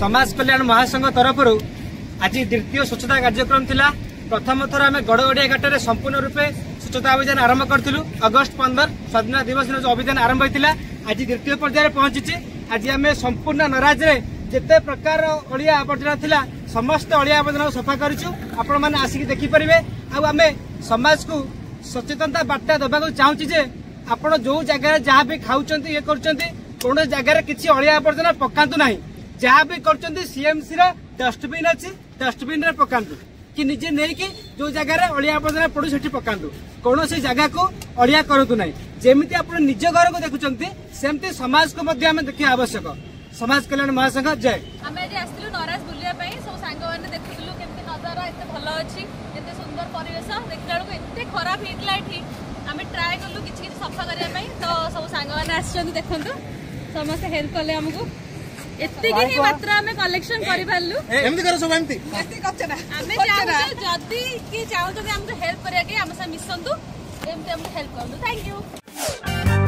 समाज कल्याण महासंघ तरफ आज द्वितीय स्वच्छता कार्यक्रम थिला। प्रथम थर आम गड़गड़िया घाट में संपूर्ण रूपे स्वच्छता अभियान आरंभ करूँ। अगस्ट 15 स्वाधीनता दिवस दिन जो अभियान आरंभ होता आज द्वितीय पर्यायर पहुंची। आज आम संपूर्ण नराज जिते प्रकार अलिया आवर्जना थिला समस्त अलिया आवर्जना सफा करूँ। आपण मैंने आसिक देखिपारे। आम समाज को सचेतनता बार्ता देवाक चाहूँगी जे आपण जो जगह जहाँ भी खाऊँ ये कर जगार किसी अलिया आवर्जना पकातु ना। जहाँ भी कर सीएमसी डस्टबिन अच्छी डस्टबिन रे पकातु कि निजे नहीं कि जो जगह अलिया आवर्जना पड़ू से पकातु। कौन से जगह को अलिया करूँ ना। जमी आप निज घर को देखुंत सेमती समाज को देखा आवश्यक। समाज कल्याण महासंघ जय। आम आज आसलु नराज बुलिया सब सांग मैंने देखुलु केमती नजारा एत भल अच्छी एत सुंदर परिवेश देखला बेलू एत खराब होता ये आम ट्राए कलु कि सफा करने तो सब सांग मैंने आसछन देखु समस्त हेल्प कले आमको एतिकी मात्रा में कलेक्शन कर पारलु। एमती कर सब एमती आमे चाहू जदी कि चाहू जदी हमको हेल्प करिया के हम से मिसंतु एमती हमको हेल्प करलु। Thank you.